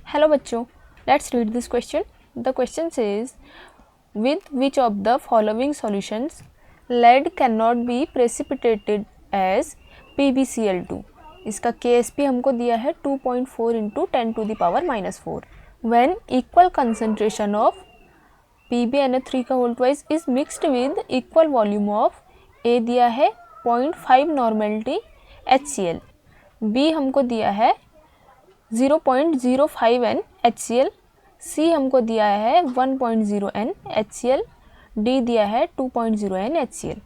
Hello बच्चों, let's read this question. The question says, with which of the following solutions lead cannot be precipitated as PbCl2? इसका KSP हमको दिया है 2.4 into 10 to the power minus 4. When equal concentration of PbNO3 का whole twice is mixed with equal volume of A दिया है 0.5 normality HCl, B हमको दिया है 0.05 n HCl, C हमको दिया है 1.0 n HCl, D दिया है 2.0 n HCl.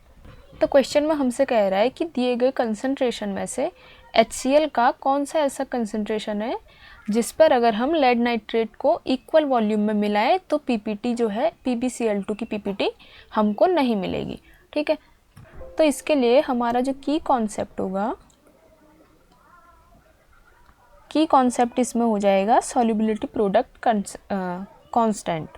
तो क्वेश्चन में हमसे कह रहा है कि दिए गए कंसंट्रेशन में से HCl का कौन सा ऐसा कंसंट्रेशन है जिस पर अगर हम लेड नाइट्रेट को इक्वल वॉल्यूम में मिलाएं तो पीपीटी जो है PbCl2 की पीपीटी हमको नहीं मिलेगी. ठीक है, तो इसके लिए हमारा जो की कॉन्सेप्ट होगा, की कॉन्सेप्ट इसमें हो जाएगा सॉल्युबिलिटी प्रोडक्ट कांस्टेंट.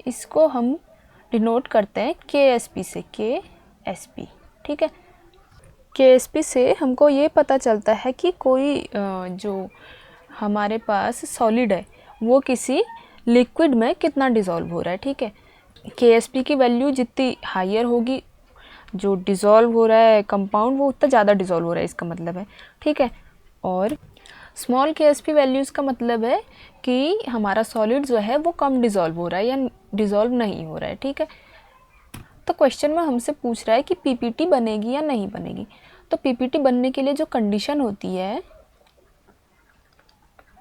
इसको हम डिनोट करते हैं KSP से, KSP. ठीक है, KSP से हमको ये पता चलता है कि कोई जो हमारे पास सॉलिड है वो किसी लिक्विड में कितना डिज़ोल्व हो रहा है. ठीक है, KSP की वैल्यू जितनी हायर होगी, जो डिज़ोल्व हो रहा है कंपाउंड वो उतना ज़्यादा डिज़ोल्व हो रहा है, इसका मतलब है. ठीक है, और स्मॉल KSP वैल्यूज़ का मतलब है कि हमारा सॉलिड जो है वो कम डिज़ोल्व हो रहा है या डिज़ोल्व नहीं हो रहा है. ठीक है, तो क्वेश्चन में हमसे पूछ रहा है कि पीपीटी बनेगी या नहीं बनेगी. तो पीपीटी बनने के लिए जो कंडीशन होती है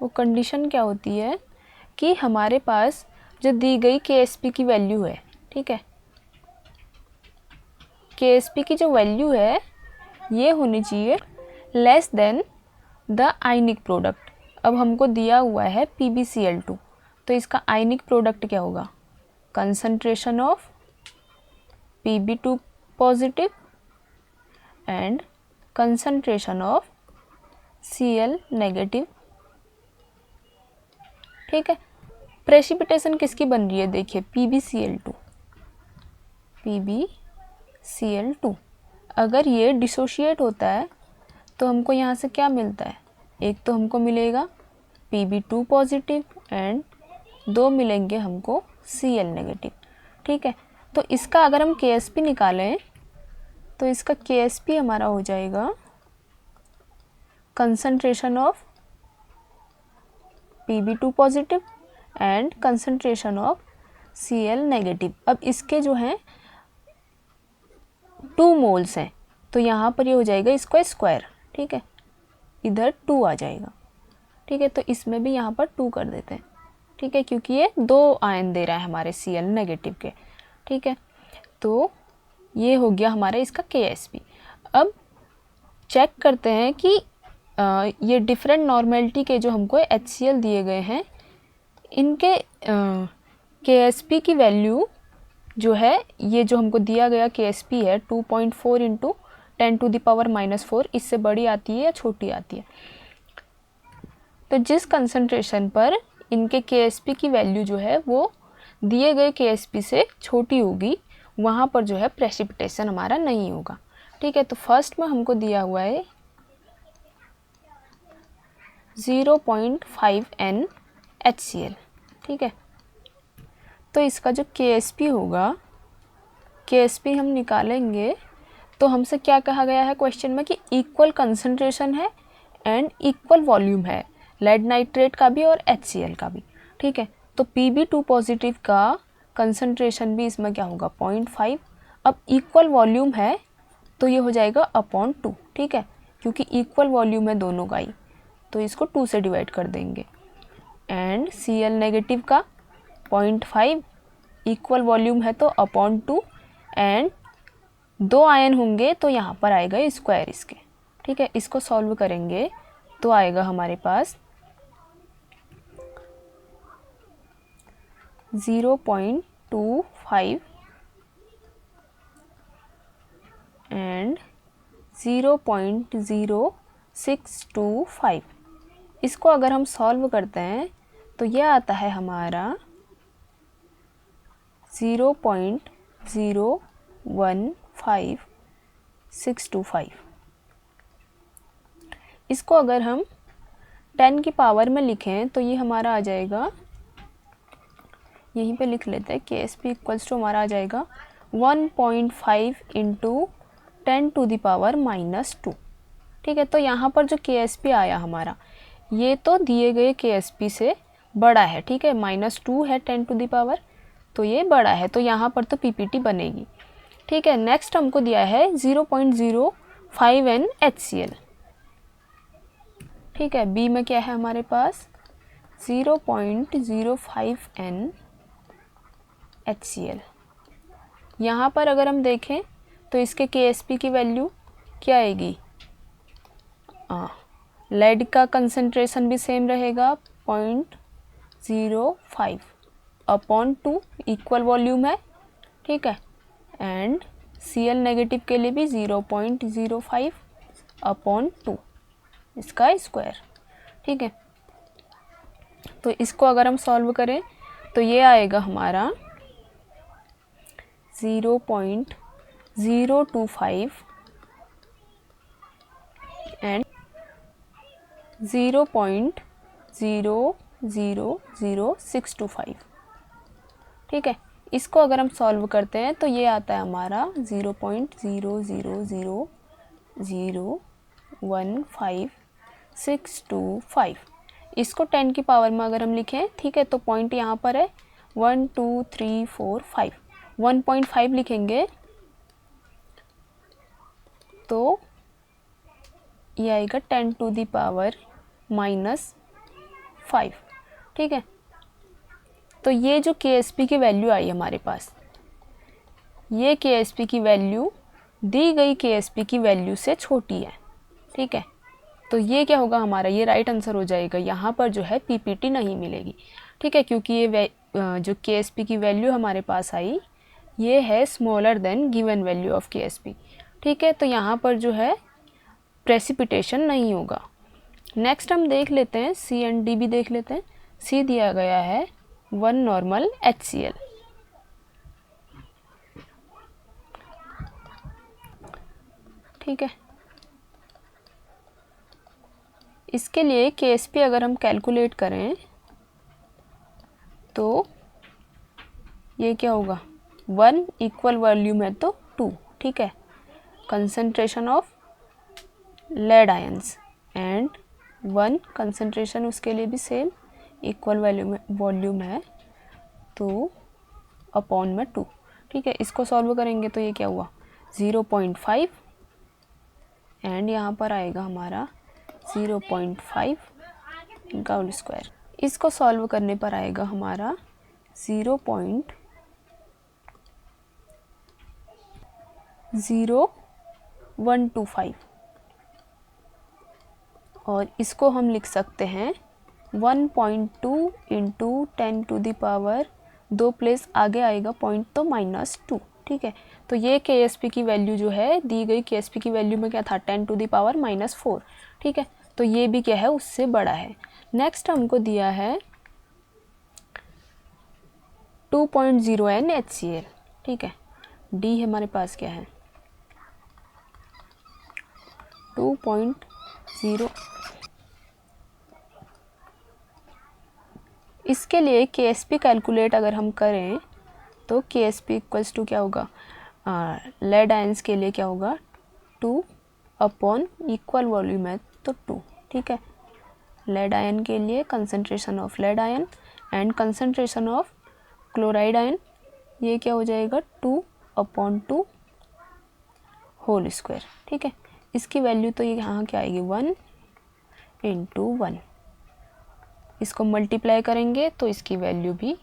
वो कंडीशन क्या होती है कि हमारे पास जो दी गई KSP की वैल्यू है, ठीक है, KSP की जो वैल्यू है ये होनी चाहिए less than the ionic product. अब हमको दिया हुआ है PbCl2, तो इसका आयनिक प्रोडक्ट क्या होगा? Concentration of Pb2 positive and concentration of Cl negative. ठीक है, प्रेसिपिटेशन किसकी बन रही है? देखिए PbCl2, PbCl2. अगर ये डिसोशिएट होता है तो हमको यहाँ से क्या मिलता है? एक तो हमको मिलेगा Pb2 पॉजिटिव एंड दो मिलेंगे हमको Cl नेगेटिव. ठीक है, तो इसका अगर हम KSP निकालें तो इसका KSP हमारा हो जाएगा concentration of Pb2 positive and concentration of Cl negative. अब इसके जो हैं 2 मोल्स हैं, तो यहाँ पर ये हो जाएगा इसका स्क्वायर. ठीक है, इधर 2 आ जाएगा. ठीक है, तो इसमें भी यहाँ पर 2 कर देते हैं. ठीक है, क्योंकि ये 2 आयन दे रहा है हमारे Cl नेगेटिव के. ठीक है, तो ये हो गया हमारा इसका KSP. अब चेक करते हैं कि ये डिफरेंट नॉर्मेलिटी के जो हमको HCl दिए गए हैं, इनके KSP की वैल्यू जो है, ये जो हमको दिया गया KSP है 2.4 into 10 to the power minus 4, इससे बड़ी आती है या छोटी आती है? तो जिस कंसंट्रेशन पर इनके KSP की वैल्यू जो है वो दिए गए KSP से छोटी होगी, वहाँ पर जो है प्रेसिपिटेशन हमारा नहीं होगा. ठीक है, तो फर्स्ट में हमको दिया हुआ है 0.5 n HCl. ठीक है, तो इसका जो KSP होगा, KSP हम निकालेंगे तो हमसे क्या कहा गया है क्वेश्चन में कि इक्वल कंसंट्रेशन है एंड इक्वल वॉल्यूम है लेड नाइट्रेट का भी और HCl का भी. ठीक है, तो Pb2 पॉजिटिव का कंसंट्रेशन भी इसमें क्या होगा? 0.5. अब इक्वल वॉल्यूम है तो ये हो जाएगा अपॉन 2. ठीक है, क्योंकि इक्वल वॉल्यूम है दोनों का ही, तो इसको 2 से डिवाइड कर देंगे. एंड Cl नेगेटिव का 0.5, इक्वल वॉल्यूम है तो अपॉन 2, एंड 2 आयन होंगे तो यहाँ पर आएगा स्क्वायर इसके. ठीक है, इसको सॉल्व करेंगे तो आएगा हमारे पास 0.25 एंड 0.0625. इसको अगर हम सॉल्व करते हैं तो यह आता है हमारा 0.015625। इसको अगर हम 10 की पावर में लिखें तो ये हमारा आ जाएगा, यहीं पे लिख लेते हैं, KSP इक्वल्स टू हमारा आ जाएगा 1.5 इंटू 10⁻⁻²। ठीक है, तो यहाँ पर जो KSP आया हमारा, ये तो दिए गए KSP से बड़ा है। ठीक है, -2 है 10⁻, तो ये बड़ा है, तो यहाँ पर तो PPT बनेगी। ठीक है, नेक्स्ट हमको दिया है 0.05 NaCl। ठीक है, बी में क्या है हमारे पास 0.05 NaCl। यहाँ पर अगर हम देखें तो इसके KSP की वैल्यू क्या आएगी, लेड का कंसंट्रेशन भी सेम रहेगा 0.05/2, इक्वल वॉल्यूम है। ठीक है, एंड Cl नेगेटिव के लिए भी 0.05/2 इसका स्क्वायर। ठीक है, तो इसको अगर हम सॉल्व करें तो ये आएगा हमारा 0.025 एंड 0.000625। ठीक है, इसको अगर हम सॉल्व करते हैं तो ये आता है हमारा 0.00015625। इसको 10 की पावर में अगर हम लिखें, ठीक है, तो पॉइंट यहाँ पर है 1 2 3 4 5, 1.5 लिखेंगे तो ये आएगा 10⁻⁻5। ठीक है, तो ये जो KSP की वैल्यू आई हमारे पास, ये KSP की वैल्यू दी गई KSP की वैल्यू से छोटी है। ठीक है, तो ये क्या होगा हमारा, ये राइट आंसर हो जाएगा। यहाँ पर जो है PPT नहीं मिलेगी। ठीक है, क्योंकि ये जो KSP की वैल्यू हमारे पास आई, ये है smaller than given value of KSP। ठीक है, तो यहाँ पर जो है प्रेसिपिटेशन नहीं होगा। नेक्स्ट हम देख लेते हैं C एंड D भी देख लेते हैं। C दिया गया है 1 नॉर्मल HCl। ठीक है, इसके लिए KSP अगर हम कैलकुलेट करें तो ये क्या होगा, 1 इक्वल वॉल्यूम है तो 2। ठीक है, concentration of lead ions and 1 concentration उसके लिए भी सेम इक्वल वॉल्यूम है तो अपॉन में 2। ठीक है, इसको सॉल्व करेंगे तो ये क्या हुआ 0.5 एंड यहाँ पर आएगा हमारा 0.5 इनका होल स्क्वायर। इसको सॉल्व करने पर आएगा हमारा 0.0125 और इसको हम लिख सकते हैं 1.2 इंटू 10⁻, 2 प्लेस आगे आएगा पॉइंट तो -2। ठीक है, तो ये KSP की वैल्यू जो है, दी गई KSP की वैल्यू में क्या था 10⁻⁻4। ठीक है, तो ये भी क्या है उससे बड़ा है। नेक्स्ट हमको दिया है 2.0 NaCl। ठीक है, D हमारे पास क्या है 2.0। इसके लिए KSP कैलकुलेट अगर हम करें तो KSP इक्वल्स टू क्या होगा, लेड आयंस के लिए क्या होगा 2 अपॉन इक्वल वॉल्यूम है तो 2। ठीक है, लेड आयन के लिए concentration of lead ion and concentration of chloride ion, ये क्या हो जाएगा 2/2 होल स्क्वायर। ठीक है, इसकी वैल्यू तो ये यहाँ क्या आएगी 1 इंटू 1। इसको मल्टीप्लाई करेंगे तो इसकी वैल्यू भी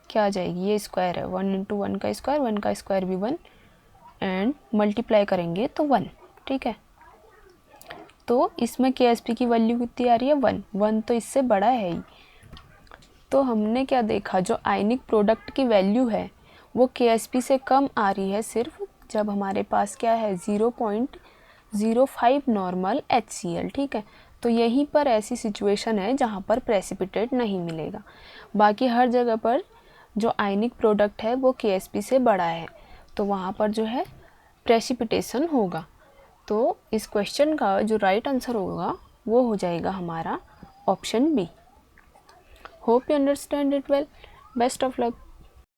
क्या आ जाएगी, ये स्क्वायर है 1 इंटू 1 का स्क्वायर, 1 का स्क्वायर भी 1 एंड मल्टीप्लाई करेंगे तो 1। ठीक है, तो इसमें KSP की वैल्यू कितनी आ रही है 1 तो इससे बड़ा है ही। तो हमने क्या देखा, जो आयनिक प्रोडक्ट की वैल्यू है वो KSP से कम आ रही है सिर्फ जब हमारे पास क्या है 0.05 नॉर्मल HCl। ठीक है, तो यहीं पर ऐसी सिचुएशन है जहाँ पर प्रेसिपिटेट नहीं मिलेगा। बाकी हर जगह पर जो आयनिक प्रोडक्ट है वो KSP से बड़ा है, तो वहाँ पर जो है प्रेसिपिटेशन होगा। तो इस क्वेश्चन का जो राइट आंसर होगा वो हो जाएगा हमारा option B. Hope you understand it well. Best of luck.